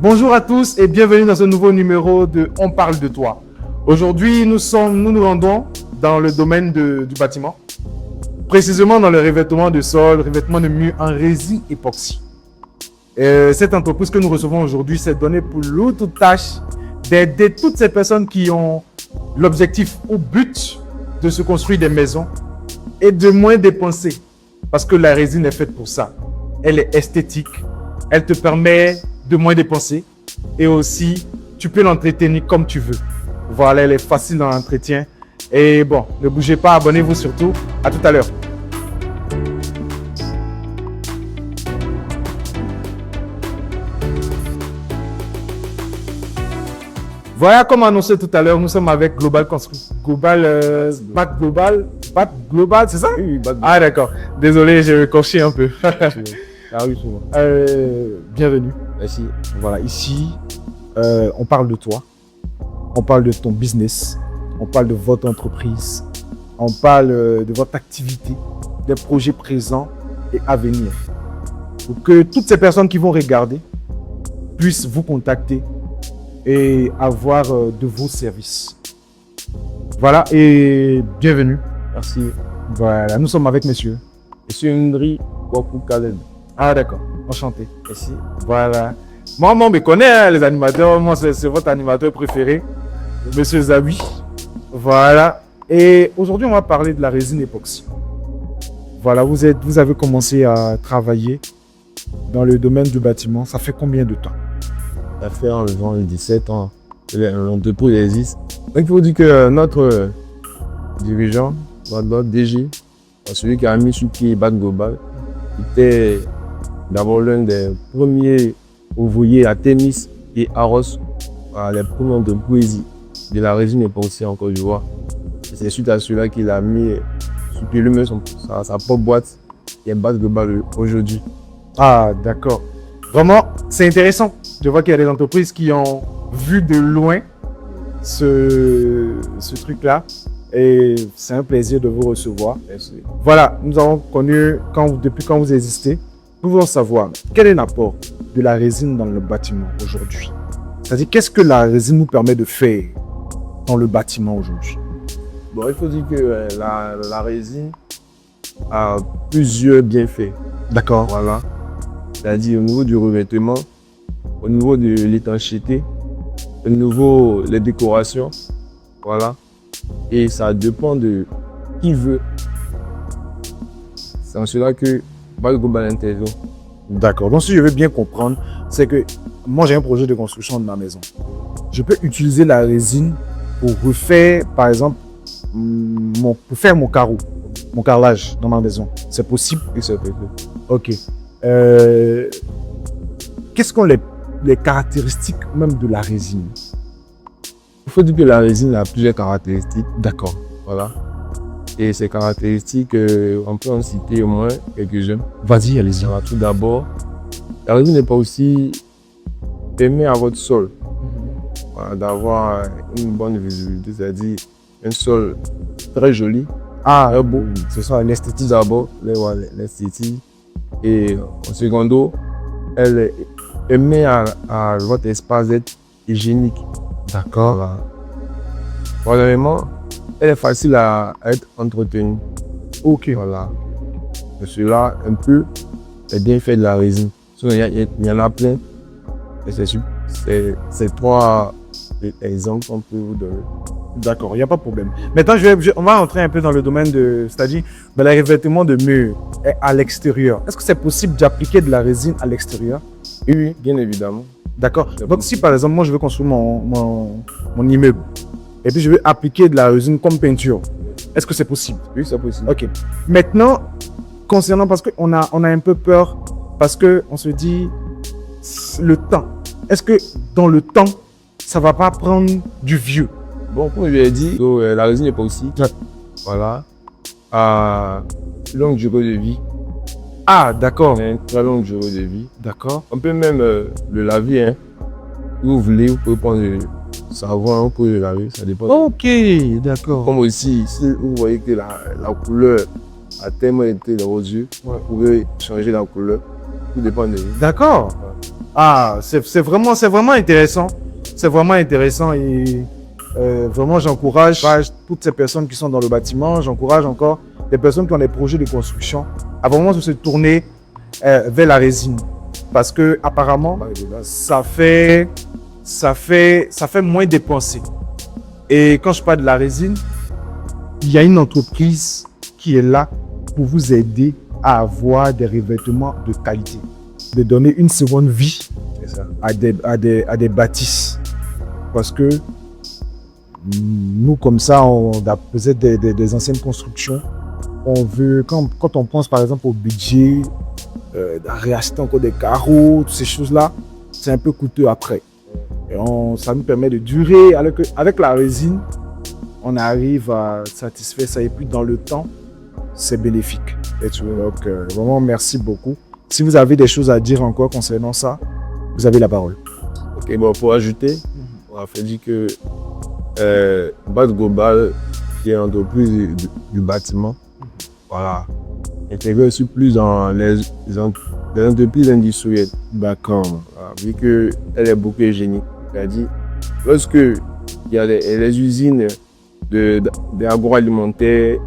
Bonjour à tous et bienvenue dans ce nouveau numéro de On parle de toi. Aujourd'hui, nous nous rendons dans le domaine du bâtiment, précisément dans le revêtement de sol, revêtement de mur en résine époxy. Cette entreprise que nous recevons aujourd'hui s'est donnée pour l'autre tâche d'aider toutes ces personnes qui ont l'objectif ou but de se construire des maisons et de moins dépenser. Parce que la résine est faite pour ça. Elle est esthétique, elle te permet de moins dépenser et aussi tu peux l'entretenir comme tu veux. Voilà, elle est facile dans l'entretien. Et bon, ne bougez pas, abonnez-vous surtout. À tout à l'heure. Voilà, comme annoncé tout à l'heure, nous sommes avec Global Construction. Bat Global, c'est ça? Oui, Bat Global. Ah d'accord. Désolé, j'ai écorché un peu. Ah oui, souvent. Bienvenue. Merci. Voilà, ici, on parle de toi. On parle de ton business. On parle de votre entreprise. On parle de votre activité, des projets présents et à venir. Pour que toutes ces personnes qui vont regarder puissent vous contacter et avoir de vos services. Voilà, et bienvenue. Merci. Voilà, nous sommes avec monsieur. Monsieur Ndri Wakou Khaled. Ah d'accord, enchanté. Merci. Voilà. Moi, on me connaît, hein, les animateurs. Moi, c'est votre animateur préféré, monsieur Zawi. Voilà. Et aujourd'hui, on va parler de la résine époxy. Voilà, vous avez commencé à travailler dans le domaine du bâtiment. Ça fait combien de temps? Ça fait environ 17 ans. L'entreprise existe. Donc, il faut dire que notre dirigeant, notre DG, celui qui a mis sur pied Bat Global, était d'abord l'un des premiers ouvriers à Témis et Aros, les premiers entreprises de la résine époxy en Côte d'Ivoire. C'est suite à cela qu'il a mis sur pied lui-même sa propre boîte qui est Bat Global aujourd'hui. Ah, d'accord. Vraiment, c'est intéressant. Je vois qu'il y a des entreprises qui ont vu de loin ce truc-là. Et c'est un plaisir de vous recevoir. Merci. Voilà, nous avons connu, depuis quand vous existez, nous voulons savoir quel est l'apport de la résine dans le bâtiment aujourd'hui. C'est-à-dire, qu'est-ce que la résine nous permet de faire dans le bâtiment aujourd'hui? Bon, il faut dire que la résine a plusieurs bienfaits. D'accord. Voilà. C'est-à-dire au niveau du revêtement, au niveau de l'étanchéité, au niveau des décorations. Voilà. Et ça dépend de qui veut. C'est en cela que Bat Global intervient. D'accord. Donc, si je veux bien comprendre, c'est que moi, j'ai un projet de construction de ma maison. Je peux utiliser la résine pour refaire, par exemple, pour faire mon carreau, mon carrelage dans ma maison. C'est possible? Et ça peut être. Ok. Quelles sont les caractéristiques même de la résine? Il faut dire que la résine a plusieurs caractéristiques. D'accord. Voilà. Et ces caractéristiques, on peut en citer au moins quelques-unes. Vas-y, allez-y. Alors, tout d'abord, la résine n'est pas aussi permet à votre sol voilà, d'avoir une bonne visibilité, c'est-à-dire un sol très joli, Ah, très beau. c'est ça, l'esthétique. Tout d'abord, l'esthétique. Et en secondo, elle permet à votre espace d'être hygiénique. D'accord. Voilà. Troisièmement, elle est facile à être entretenue. Ok. Voilà. C'est cela un peu les bienfaits de la résine. Il y en a plein. Et c'est trois exemples qu'on peut vous donner. D'accord, il n'y a pas de problème. Maintenant, on va entrer un peu dans le domaine c'est-à-dire le revêtement de murs à l'extérieur. Est-ce que c'est possible d'appliquer de la résine à l'extérieur? Oui, bien évidemment. D'accord. Donc, si par exemple, moi, je veux construire mon immeuble et puis je veux appliquer de la résine comme peinture, est-ce que c'est possible? Oui, c'est possible. Ok. Maintenant, concernant, parce qu'on a un peu peur, parce qu'on se dit, le temps. Est-ce que dans le temps, ça ne va pas prendre du vieux? Bon, comme je l'ai dit, la résine n'est pas aussi. Voilà. À longue durée de vie. Ah, d'accord. Une très longue durée de vie. D'accord. On peut même le laver. Hein. Si vous voulez, vous pouvez prendre le savon, vous pouvez le laver. Ça dépend. Ok, d'accord. Comme aussi, si vous voyez que la couleur a tellement été dans vos yeux, vous pouvez changer la couleur. Tout dépend de vous. D'accord. Ah, c'est vraiment intéressant. C'est vraiment intéressant et vraiment j'encourage toutes ces personnes qui sont dans le bâtiment, j'encourage encore les personnes qui ont des projets de construction à vraiment se tourner vers la résine. Parce que apparemment, ça fait moins dépenser. Et quand je parle de la résine, il y a une entreprise qui est là pour vous aider à avoir des revêtements de qualité, de donner une seconde vie à des bâtisses. Parce que nous, comme ça, on a peut-être des anciennes constructions. On veut, quand on pense par exemple au budget, de réacheter encore des carreaux, toutes ces choses-là, c'est un peu coûteux après. Et ça nous permet de durer. Avec la résine, on arrive à satisfaire ça. Et puis dans le temps, c'est bénéfique. Et donc, vraiment, merci beaucoup. Si vous avez des choses à dire encore concernant ça, vous avez la parole. Ok, bon, pour ajouter, on a fait dire que BAT Global, qui est une entreprise du bâtiment, voilà, intègre aussi plus dans les entreprises industrielles. D'accord. Voilà, vu qu'elle est beaucoup hygiénique. C'est-à-dire, lorsque il y a les usines d'agroalimentaire,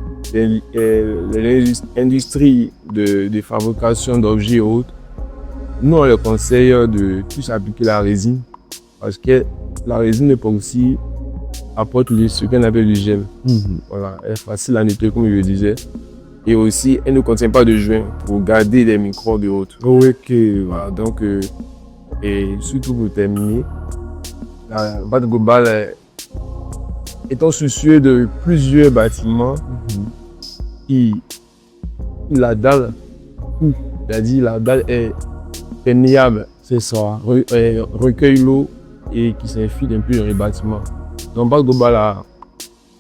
l'industrie de fabrication d'objets et autres, nous on les conseille de plus appliquer la résine parce que la résine époxy apporte ce qu'on appelle l'hygiène. Voilà, elle est facile à nettoyer comme je le disais. Et aussi, elle ne contient pas de joints pour garder les microbes et autres. Ok. Voilà, donc, et surtout pour terminer, la BAT Global étant soucieux de plusieurs bâtiments qui la dalle, c'est-à-dire la dalle est perméable, C'est ça. recueille l'eau et qui s'infiltre un peu dans les bâtiments. Donc BAT Global a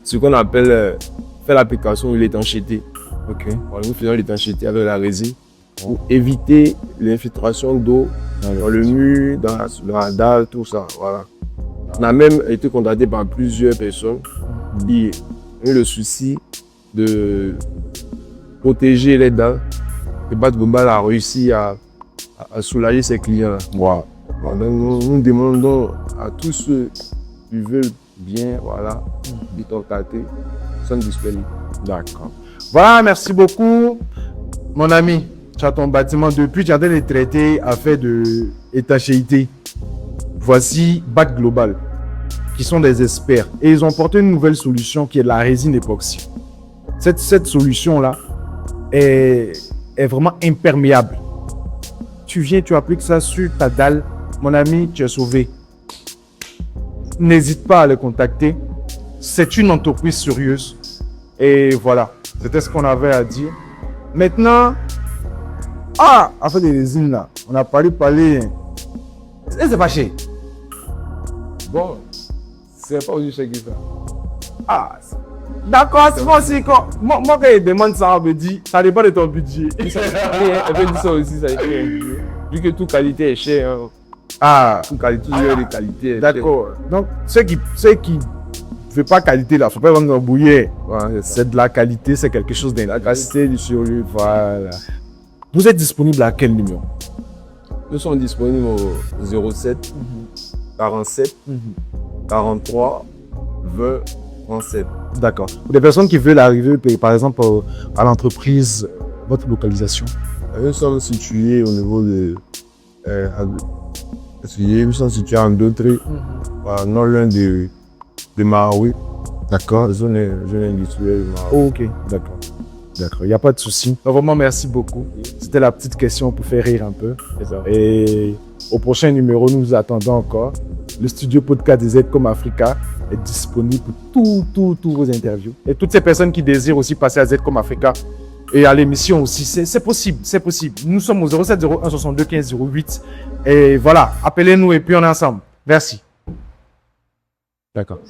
ce qu'on appelle faire l'application de l'étanchéité. Ok. Voilà, nous faisons l'étanchéité avec la résine pour éviter l'infiltration d'eau dans le mur, dans la dalle, tout ça. Voilà. On a même été contacté par plusieurs personnes qui ont eu le souci de protéger les dalles. Et BAT Global a réussi à soulager ses clients. Wow. Voilà, nous demandons à tous ceux qui veulent bien, voilà, de contacter, sont disponibles. D'accord. Voilà, merci beaucoup. Mon ami, tu as ton bâtiment depuis, tu as les traités à faire de étanchéité. Voici BAT Global, qui sont des experts. Et ils ont porté une nouvelle solution qui est la résine époxy. Cette solution-là est vraiment imperméable. Tu viens, tu appliques ça sur ta dalle. Mon ami, tu es sauvé. N'hésite pas à les contacter. C'est une entreprise sérieuse. Et voilà, c'était ce qu'on avait à dire. Maintenant, affaire des résines là, on a parlé. C'est pas cher. Bon, c'est pas aussi cher que ça. D'accord, c'est bon aussi. Moi, quand il demande ça, on me dit, ça dépend de ton budget. Elle veut dire ça aussi, ça fait vu que toute qualité est chère. Toute qualité, toujours de qualité. D'accord. Donc, ceux qui ne veulent pas qualité là, il ne faut pas vendre bouillir. C'est de la qualité, c'est quelque chose d'intéressant. La qualité du surlieu, voilà. Vous êtes disponible à quel numéro? Nous sommes disponibles au 07 47 43 20 37. D'accord. Pour les personnes qui veulent arriver, par exemple, à l'entreprise, votre localisation? Nous sommes situés au niveau de. Nous sommes situés en Dautré, non loin de Marawi. D'accord. La zone industrielle de Marawi. Ok, d'accord. D'accord, il n'y a pas de souci. Vraiment, merci beaucoup. C'était la petite question pour faire rire un peu. Et au prochain numéro, nous vous attendons encore. Le studio podcast de Zcom Africa est disponible pour tous vos interviews. Et toutes ces personnes qui désirent aussi passer à Zcom Africa et à l'émission aussi, c'est possible, c'est possible. Nous sommes au 0701 62 15 08. Et voilà, appelez-nous et puis on est ensemble. Merci. D'accord.